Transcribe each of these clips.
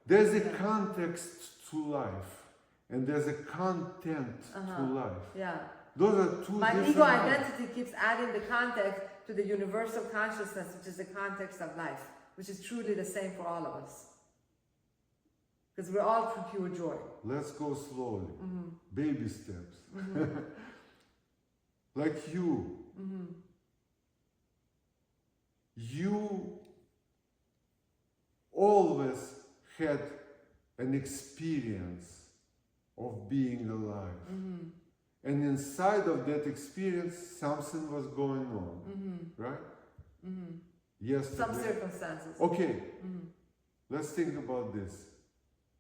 There's a context to life, and there's a content to life. Yeah. Those are two My different ego things. identity keeps adding the context to the universal consciousness, which is the context of life, which is truly the same for all of us. Because we're all from pure joy. Let's go slowly. Baby steps. Like you. You always had an experience of being alive. And inside of that experience, something was going on. Right? Yesterday. Some circumstances. Okay. Let's think about this.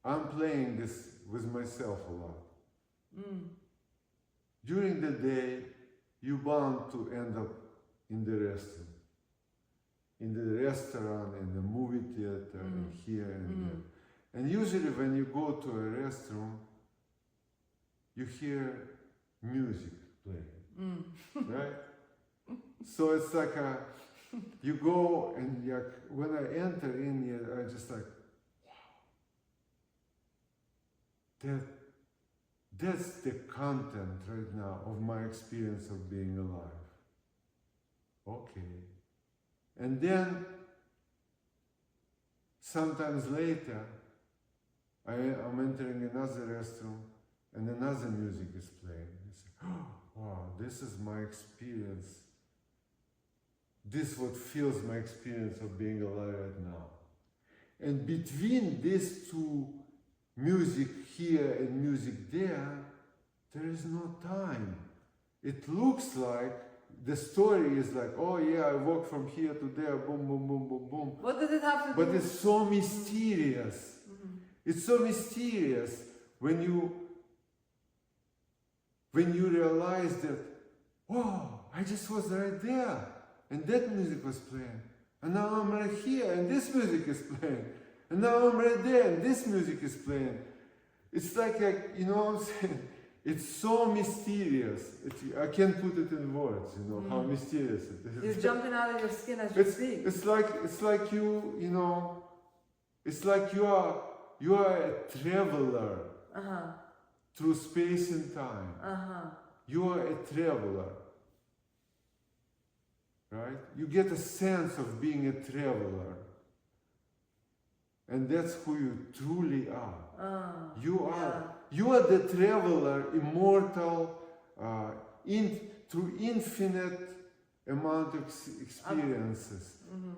I'm playing this with myself a lot. During the day, you're bound to end up in the restaurant. In the restaurant, in the movie theater, and here and there. And usually when you go to a restaurant, you hear music playing, right? So it's like you go and when I enter in here, I just like, wow. That's the content right now of my experience of being alive. Okay. And then, sometimes later, I'm entering another restaurant and another music is playing. It's like, oh, wow, this is my experience. This is what feels my experience of being alive right now. And between these two, music here and music there is no time. It looks like the story is like, oh yeah, I walk from here to there, boom, boom, boom, boom, boom. What does it have to do? But it's so mysterious. It's so mysterious when you realize that, oh, I just was right there, and that music was playing, and now I'm right here, and this music is playing, and now I'm right there, and this music is playing. It's like, you know what I'm saying? It's so mysterious. I can't put it in words, you know, how mysterious it is. You're jumping out of your skin as you speak. It's like you know, it's like you are a traveler through space and time. You are a traveler, right? You get a sense of being a traveler. And that's who you truly are. You are the traveler, immortal, through infinite amount of experiences.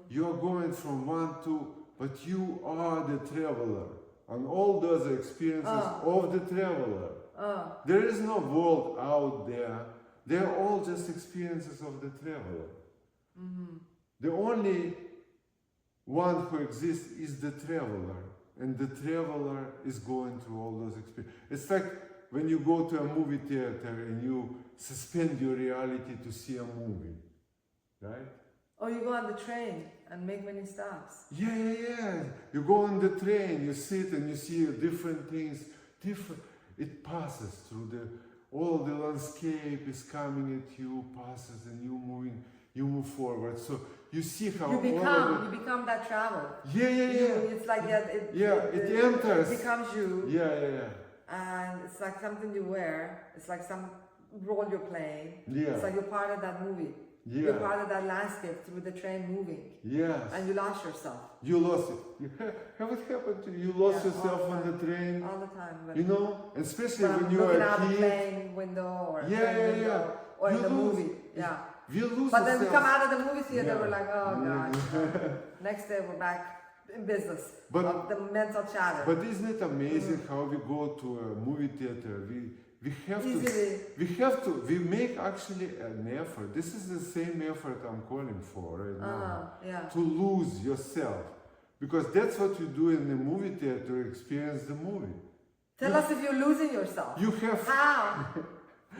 You are going from one to, but you are the traveler. And all those experiences of the traveler. There is no world out there. They're all just experiences of the traveler. The only one who exists is the traveler, and the traveler is going through all those experiences. It's like when you go to a movie theater and you suspend your reality to see a movie, right? Or you go on the train and make many stops. Yeah. You go on the train, you sit and you see different things, it passes through all the landscape is coming at you, passes, and you move forward. So you see how you become that traveler. Yeah. It's like it enters. It becomes you. Yeah. And it's like something you wear. It's like some role you're playing. Yeah. It's like you're part of that movie. Yeah. You're part of that landscape through the train moving. Yes. And you lost yourself. You lost it. Have it happened to you? You lost yourself on the train. All the time. You know, especially when you are are a kid. Looking out the plane window or Yeah. Or you in the lose. movie. Yeah. You lose But then we yourself. come out of the movie theater, we're like, oh God. Next day we're back in business. Of the mental chatter. But isn't it amazing how we go to a movie theater? We make actually an effort. This is the same effort I'm calling for right now. To lose yourself. Because that's what you do in the movie theater, experience the movie. Tell us if you're losing yourself. How?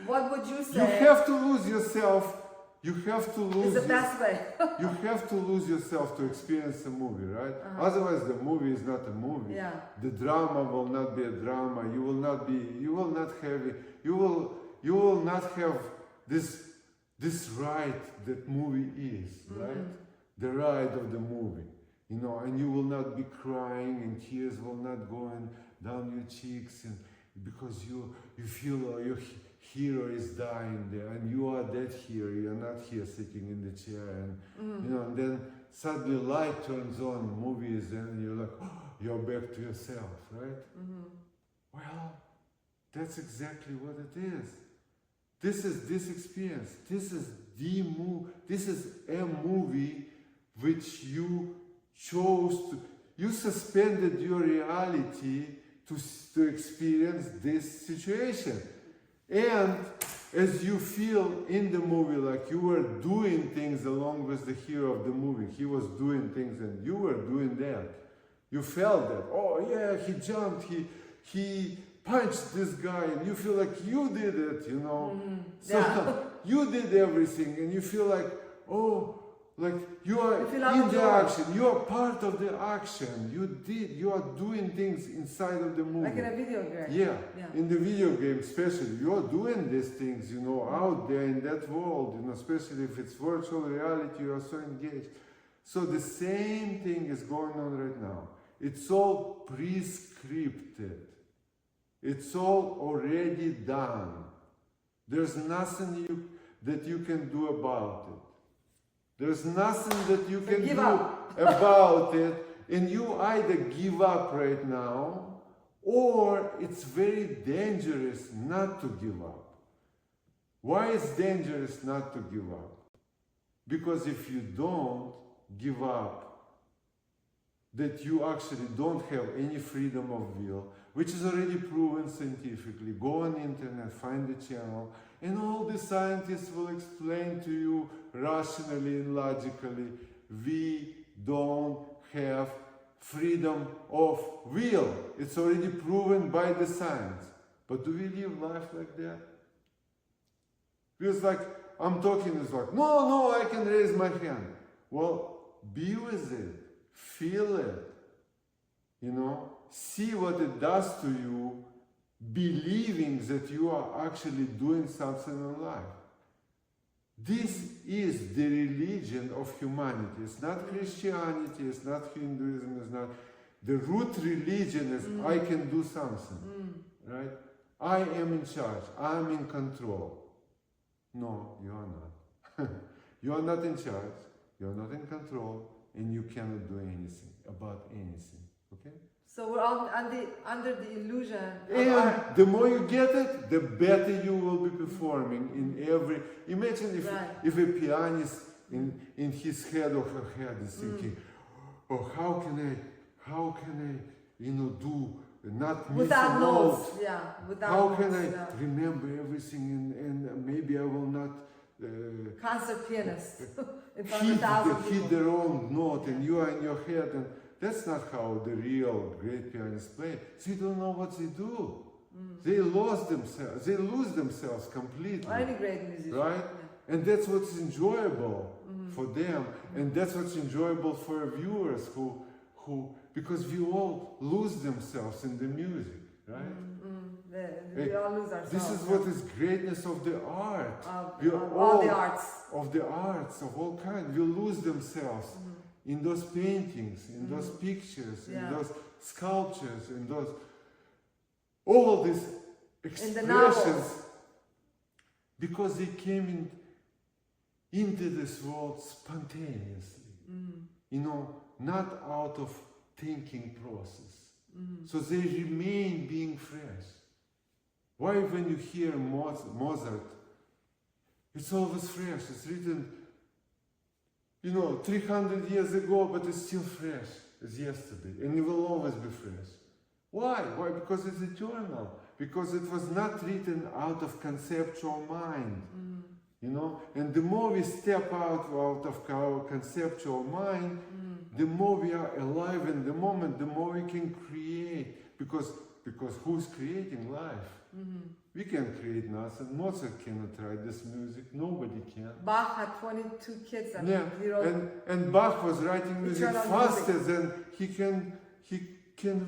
What would you say? You have to lose yourself. You have to lose. It's the best way. You have to lose yourself to experience a movie, right? Otherwise, the movie is not a movie. Yeah. The drama will not be a drama. You will not have this ride that movie is, right? The ride of the movie. you know, and you will not be crying and tears will not go down your cheeks, and because you feel your hero is dying there, and you are that hero, you're not here sitting in the chair, and you know, and then suddenly light turns on, movies, and you're like, oh, you're back to yourself, right? Well, that's exactly what it is. This is this experience. This is this is a movie which you chose to, you suspended your reality to experience this situation. And as you feel in the movie, like you were doing things along with the hero of the movie, he was doing things and you were doing that. You felt that, oh yeah, he jumped, he punched this guy, and you feel like you did it, you know. So you did everything, and you feel like, oh, like you are in the action, you are part of the action, you are doing things inside of the movie. Like in a video game. Yeah, in the video game especially, you are doing these things, you know, out there in that world, you know, especially if it's virtual reality, you are so engaged. So the same thing is going on right now. It's all pre-scripted. It's all already done. There's nothing that you can do about it. There's nothing that you can do about it, and you either give up right now, or it's very dangerous not to give up. Why is it dangerous not to give up? Because if you don't give up, that you actually don't have any freedom of will, which is already proven scientifically. Go on the internet, find the channel, and all the scientists will explain to you rationally and logically, we don't have freedom of will. It's already proven by the science. But do we live life like that? Feels like I'm talking, it's like, no, I can raise my hand. Well, be with it. Feel it, you know, see what it does to you, believing that you are actually doing something in life. This is the religion of humanity. It's not Christianity, it's not Hinduism, it's not. The root religion is I can do something, right? I am in charge, I'm in control. No, you are not. You are not in charge, you are not in control, and you cannot do anything about anything, okay? So we're all under the illusion of and the more you get it, the better you will be performing in every... Imagine if a pianist in his head or her head is thinking, oh, how can I, you know, do, not miss without a notes, note? without how notes, can I remember everything and maybe I will not... concert pianist in front of 1,000 people. Hit the wrong note, and you are in your head, and that's not how the real great pianists play. They don't know what they do. They lose themselves completely. Or any great musician. Right? Yeah. And that's what's enjoyable for them, and that's what's enjoyable for viewers who because we all lose themselves in the music, right? We all lose ourselves. This is what is greatness of the art. All the arts. Of the arts of all kinds. We lose themselves in those paintings, in those pictures, in those sculptures, in those all these expressions, because they came into this world spontaneously. You know, not out of thinking process. So they remain being fresh. Why when you hear Mozart, it's always fresh. It's written, you know, 300 years ago, but it's still fresh as yesterday. And it will always be fresh. Why? Why? Because it's eternal. Because it was not written out of conceptual mind. You know? And the more we step out of our conceptual mind, the more we are alive in the moment, the more we can create. Because who's creating life? We can create nothing. Mozart cannot write this music. Nobody can. Bach had 22 kids. And Bach was writing music faster than he can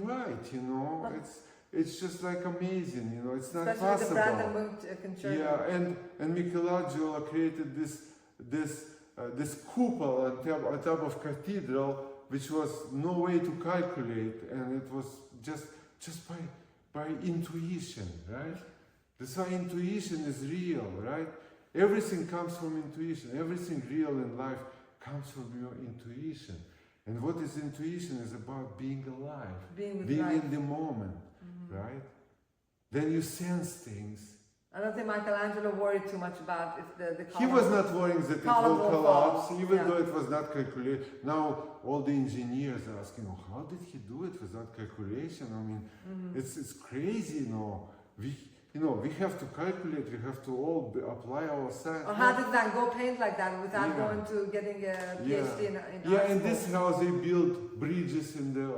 write. You know, it's just like amazing. You know, it's not especially possible. The concerto. Yeah, and Michelangelo created this cupola on top of cathedral which was no way to calculate, and it was just by intuition, right? That's why intuition is real, right? Everything comes from intuition. Everything real in life comes from your intuition. And what is intuition is about being alive, being in the moment, right? Then you sense things. I don't think Michelangelo worried too much about if the column. He was not worrying that it column will will collapse, fall. even Yeah. though it was not calculated. Now all the engineers are asking, oh, how did he do it without calculation? I mean, it's crazy, you know. We have to calculate, we have to all apply our science. Or how did Van Gogh paint like that without Yeah. going to getting a PhD in art in school? this house they built bridges in the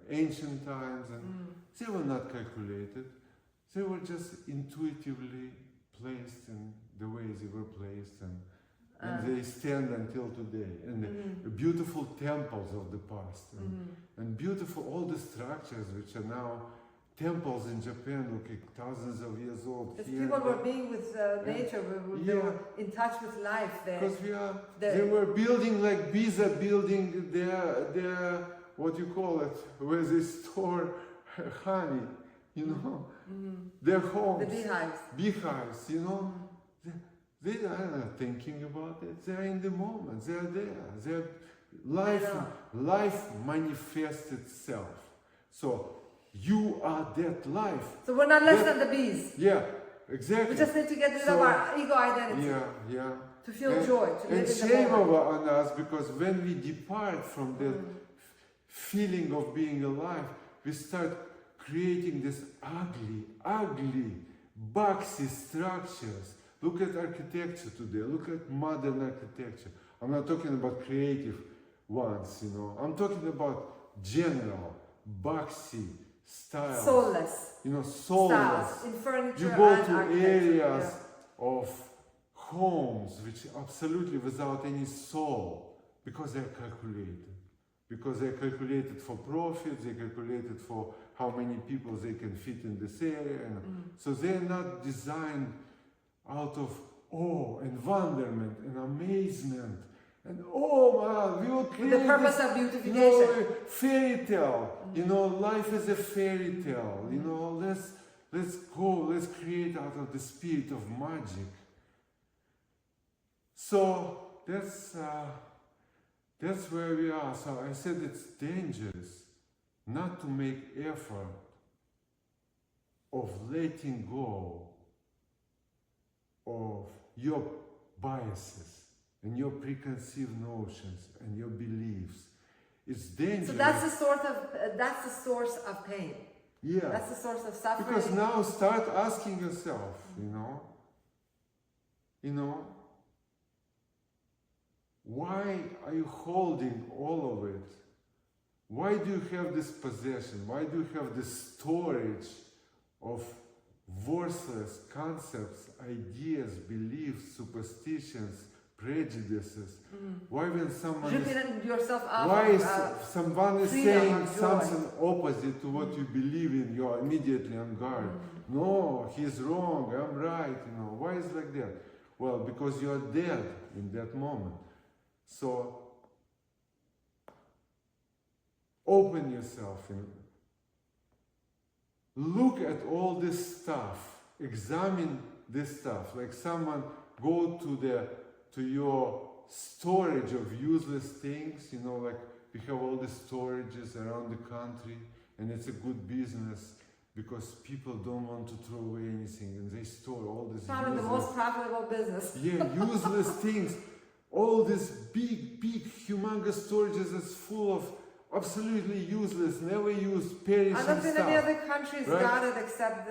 ancient times, and they were not calculated. They were just intuitively placed in the way they were placed, and they stand until today. And the beautiful temples of the past, and beautiful all the structures which are now temples in Japan, looking thousands of years old. Because people were being with nature, they were in touch with life. Because they were building like bees are building their what you call it, where they store honey, you know, their homes. The beehives. Beehives, you know. They are not thinking about it. They are in the moment. They are there. Life manifests itself. So you are that life. So we're not less than the bees. Yeah, exactly. We just need to get rid of our ego identity. Yeah. To feel joy, to live in the shame moment. on us, because when we depart from that feeling of being alive, we start creating this ugly, boxy structures. Look at architecture today. Look at modern architecture. I'm not talking about creative ones, you know. I'm talking about general, boxy styles. Soulless. You know, soulless. Styles in furniture You go and to architecture. areas of homes which are absolutely without any soul, because they're calculated. Because they're calculated for profit, they're calculated for how many people they can fit in this area. And so they're not designed out of awe and wonderment and amazement. And oh man, we will create the purpose this, of beautification. Fairy tale. You know, life is a fairy tale. You know, let's create out of the spirit of magic. So that's where we are. So I said it's dangerous not to make effort of letting go of your biases and your preconceived notions and your beliefs. It's dangerous. So that's the source of pain. Yeah. That's the source of suffering. Because now start asking yourself, why are you holding all of it? Why do you have this possession? Why do you have this storage of worthless concepts, ideas, beliefs, superstitions, prejudices? Why when someone someone is saying something opposite to what you believe in, you're immediately on guard. No, he's wrong, I'm right, Why is it like that? Well, because you're dead in that moment. So open yourself and look at all this stuff, examine this stuff. Like someone go to your storage of useless things, like we have all the storages around the country, and it's a good business because people don't want to throw away anything, and they store all this probably the most profitable business. Yeah, useless things. All these big, humongous storages is full of absolutely useless, never used, perishing stuff. I don't think any other country's got it except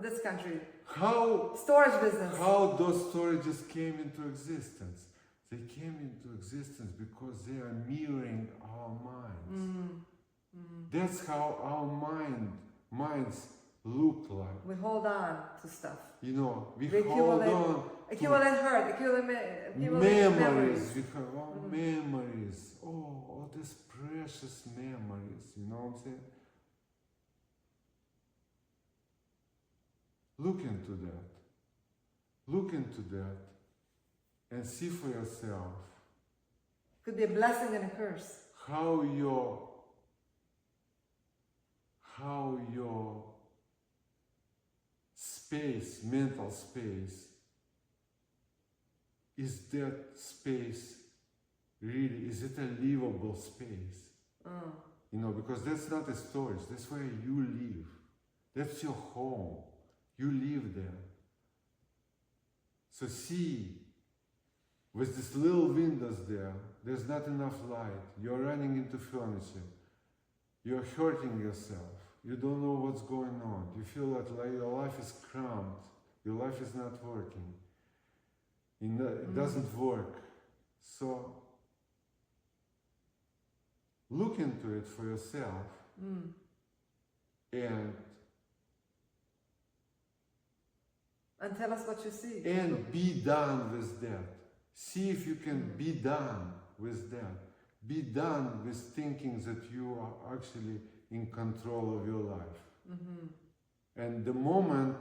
this country. Storage business. How those storages came into existence? They came into existence because they are mirroring our minds. That's how our minds look like. We hold on to stuff. We hold on. Accumulate hurt, accumulate memories. We have all memories. All these precious memories. You know what I'm saying? Look into that. Look into that and see for yourself. Could be a blessing and a curse. how your space, mental space, is that space really, is it a livable space? You know, because that's not a storage, that's where you live. That's your home. You live there. So see, with these little windows there, there's not enough light. You're running into furniture. You're hurting yourself. You don't know what's going on. You feel that your life is cramped. Your life is not working. It doesn't work. So look into it for yourself and tell us what you see. And be done with that. See if you can be done with that. Be done with thinking that you are actually in control of your life. And the moment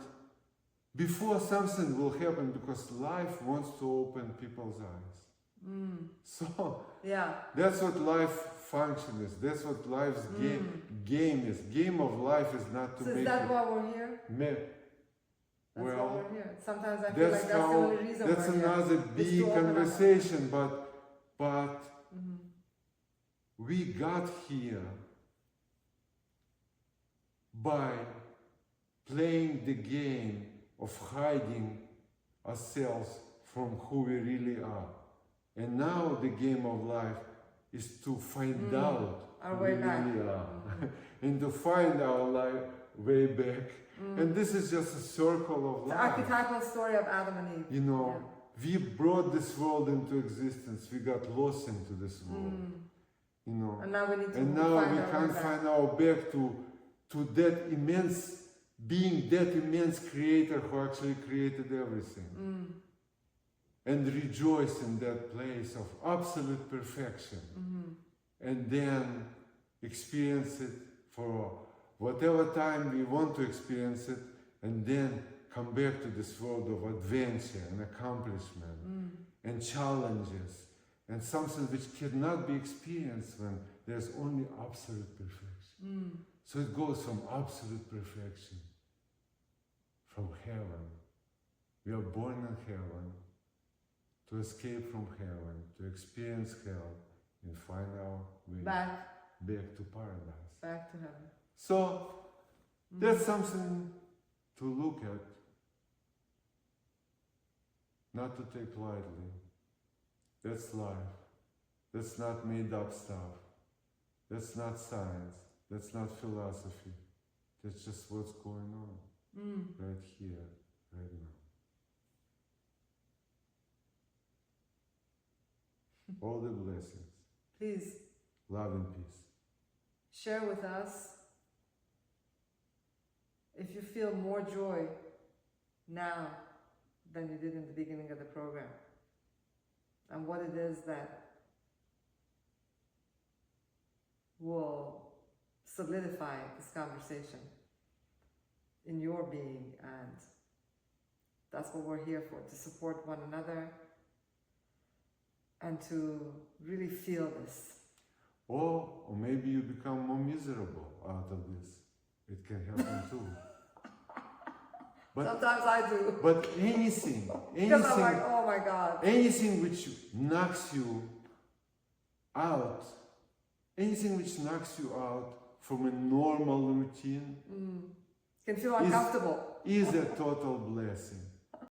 before something will happen, because life wants to open people's eyes. So that's what life function is. That's what life's game is. Game of life is not to so make is that it. why we're here? That's why Well, we're here. Sometimes I feel like that's the only reason that's we're another here. big conversation, but we got here by playing the game of hiding ourselves from who we really are. And now the game of life is to find out our who way we back. really are. And to find our way back. And this is just a circle of The life. archetypal story of Adam and Eve. You know, we brought this world into existence. We got lost into this world. You know, and now we need to and now we can't find our back to that immense being, that immense creator who actually created everything. And rejoice in that place of absolute perfection. And then experience it for whatever time we want to experience it, and then come back to this world of adventure and accomplishment and challenges and something which cannot be experienced when there's only absolute perfection. So it goes from absolute perfection, from heaven. We are born in heaven to escape from heaven, to experience hell and find our way back to paradise. back to heaven. So that's something to look at, not to take lightly. That's life. That's not made up stuff. That's not science. That's not philosophy. That's just what's going on right here, right now. All the blessings. Please Love and peace. share with us if you feel more joy now than you did in the beginning of the program, and what it is that will solidify this conversation in your being. And that's what we're here for, to support one another and to really feel this. Or maybe you become more miserable out of this. It can happen too. But, sometimes I do. But anything, Because I'm like, oh my God. anything which knocks you out, anything which knocks you out from a normal routine Can feel uncomfortable. is a total blessing.